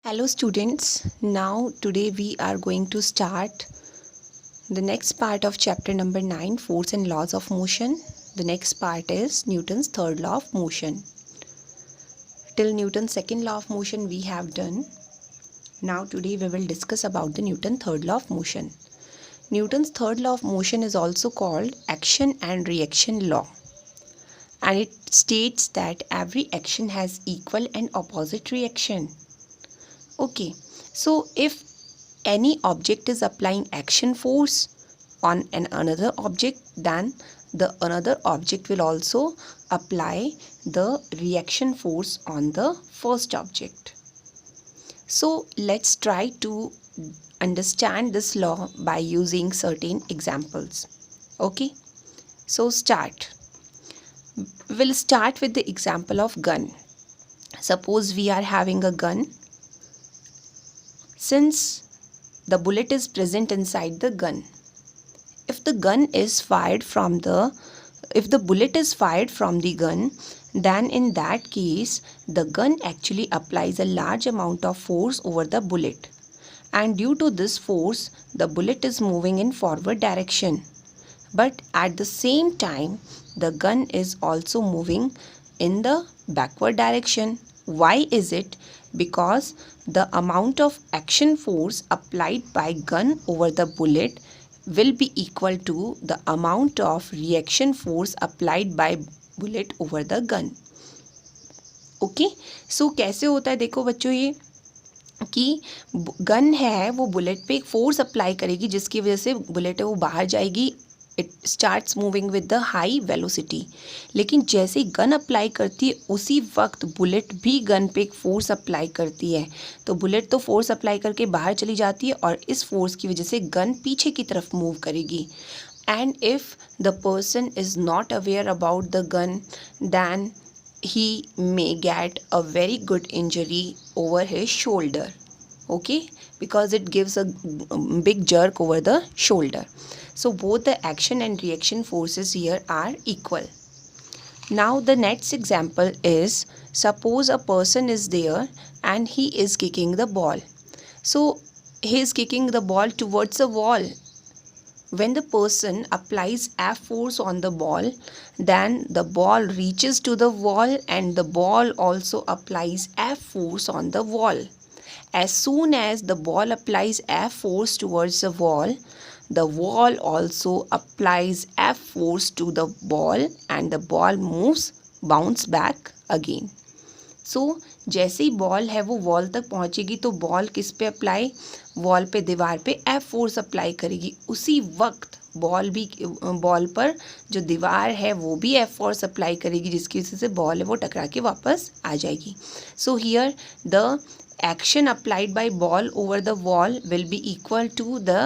Hello students, now today we are going to start the next part of chapter number 9, Force and Laws of Motion. The next part is Newton's third law of motion. Till Newton's second law of motion we have done. Now today we will discuss about the Newton's third law of motion. Newton's third law of motion is also called action and reaction law. And it states that every action has equal and opposite reaction. Okay, so if any object is applying action force on another object, then the another object will also apply the reaction force on the first object. So let's try to understand this law by using certain examples. Okay, so we'll start with the example of gun. Suppose we are having a gun. Since the bullet is present inside the gun, if the bullet is fired from the gun, then in that case the gun actually applies a large amount of force over the bullet, and due to this force the bullet is moving in forward direction, but at the same time the gun is also moving in the backward direction. Why is it? Because the amount of action force applied by gun over the bullet will be equal to the amount of reaction force applied by bullet over the gun. Okay, so कैसे होता है देखो बच्चों, ये कि gun है वो bullet पे एक फोर्स अप्लाई करेगी जिसकी वजह से बुलेट है वो बाहर जाएगी. It starts moving with the high velocity. लेकिन जैसे ही गन अप्लाई करती है उसी वक्त बुलेट भी गन पे एक फोर्स अप्लाई करती है. तो बुलेट तो फोर्स अप्लाई करके बाहर चली जाती है और इस फोर्स की वजह से गन पीछे की तरफ मूव करेगी. And if the person is not aware about the gun, then he may get a very good injury over his shoulder. Okay, because it gives a big jerk over the shoulder. So both the action and reaction forces here are equal. Now the next example is, suppose a person is there and he is kicking the ball. So he is kicking the ball towards the wall. When the person applies F force on the ball, then the ball reaches to the wall and the ball also applies F force on the wall. As soon as the ball applies F force towards the wall also applies F force to the ball and the ball bounce back again. सो जैसे ही ball है वो wall तक पहुंचेगी तो ball किस पे apply, wall पे, दीवार पे एफ फोर्स अप्लाई करेगी. उसी वक्त बॉल पर जो दीवार है वो भी एफ फोर्स अप्लाई करेगी जिसकी वजह से बॉल है वो टकरा के वापस आ जाएगी. So here the action applied by ball over the wall will be equal to the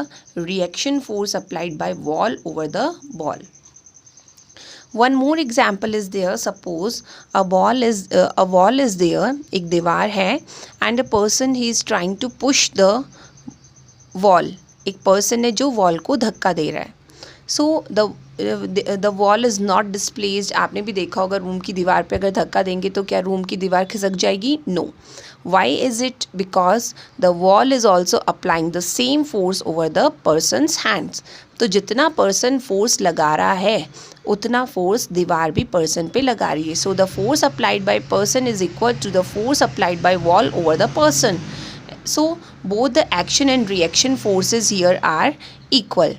reaction force applied by wall over the ball. One more example is there. Suppose a wall is there, एक दीवार है, and a person he is trying to push the wall. एक person है जो wall को धक्का दे रहा है. So the wall is not displaced. आपने भी देखा होगा रूम की दीवार पे अगर धक्का देंगे तो क्या रूम की दीवार खिसक जाएगी? No. Why is it? Because the wall is also applying the same force over the person's hands. तो जितना person force लगा रहा है उतना force दीवार भी person पे लगा रही है. So the force applied by person is equal to the force applied by wall over the person. So both the action and reaction forces here are equal.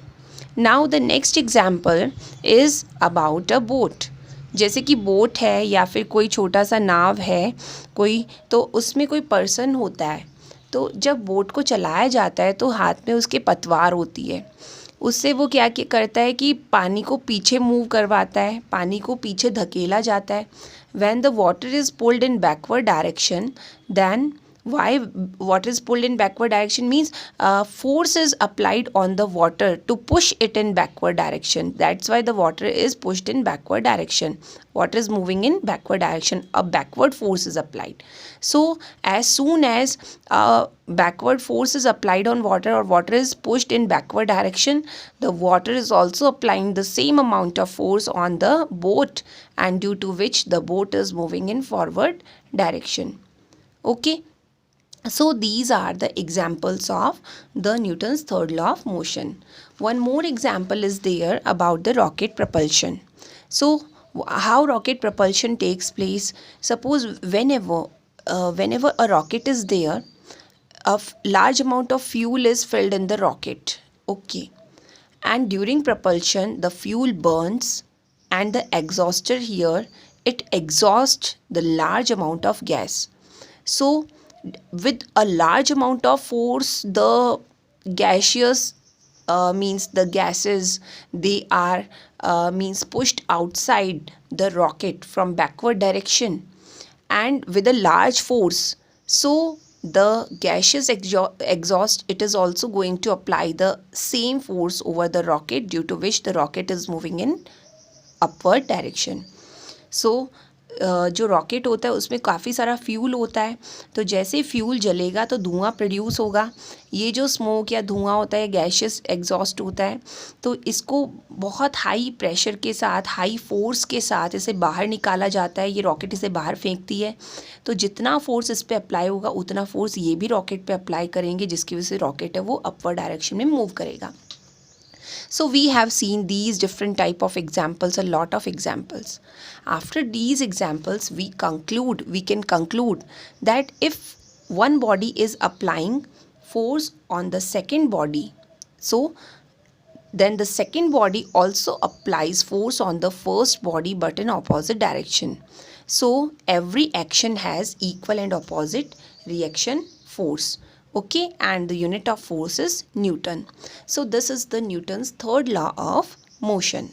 Now the next example is about a boat. जैसे कि boat है या फिर कोई छोटा सा नाव है कोई, तो उसमें कोई पर्सन होता है. तो जब बोट को चलाया जाता है तो हाथ में उसके पतवार होती है. उससे वो क्या करता है कि पानी को पीछे मूव करवाता है, पानी को पीछे धकेला जाता है. When the water is pulled in backward direction, then why water is pulled in backward direction means force is applied on the water to push it in backward direction. That's why the water is pushed in backward direction. Water is moving in backward direction. A backward force is applied. So as soon as backward force is applied on water or water is pushed in backward direction, the water is also applying the same amount of force on the boat, and due to which the boat is moving in forward direction. Okay. So these are the examples of the Newton's third law of motion. One more example is there about the rocket propulsion. So how rocket propulsion takes place? Suppose whenever a rocket is there, large amount of fuel is filled in the rocket. Okay. And during propulsion, the fuel burns and the exhauster here, it exhausts the large amount of gas. So with a large amount of force, the gaseous means the gases, they are means pushed outside the rocket from backward direction, and with a large force, so the gaseous exhaust, it is also going to apply the same force over the rocket, due to which the rocket is moving in upward direction. सो जो rocket होता है उसमें काफ़ी सारा fuel होता है, तो जैसे फ्यूल जलेगा तो धुआं प्रोड्यूस होगा। ये जो स्मोक या धुआं होता है, गैशियस एग्जॉस्ट होता है, तो इसको बहुत हाई प्रेशर के साथ, हाई फोर्स के साथ इसे बाहर निकाला जाता है। ये रॉकेट इसे बाहर फेंकती है, तो जितना फोर्स इस पर अप्लाई होगा उतना फोर्स ये भी रॉकेट पे अप्लाई करेंगे, जिसकी वजह से रॉकेट है वो अपवर्ड डायरेक्शन में मूव करेगा। So we have seen these different type of examples, a lot of examples. After these examples, we can conclude that if one body is applying force on the second body, so then the second body also applies force on the first body but in opposite direction. So every action has equal and opposite reaction force. Okay, and the unit of force is Newton. So this is the Newton's third law of motion.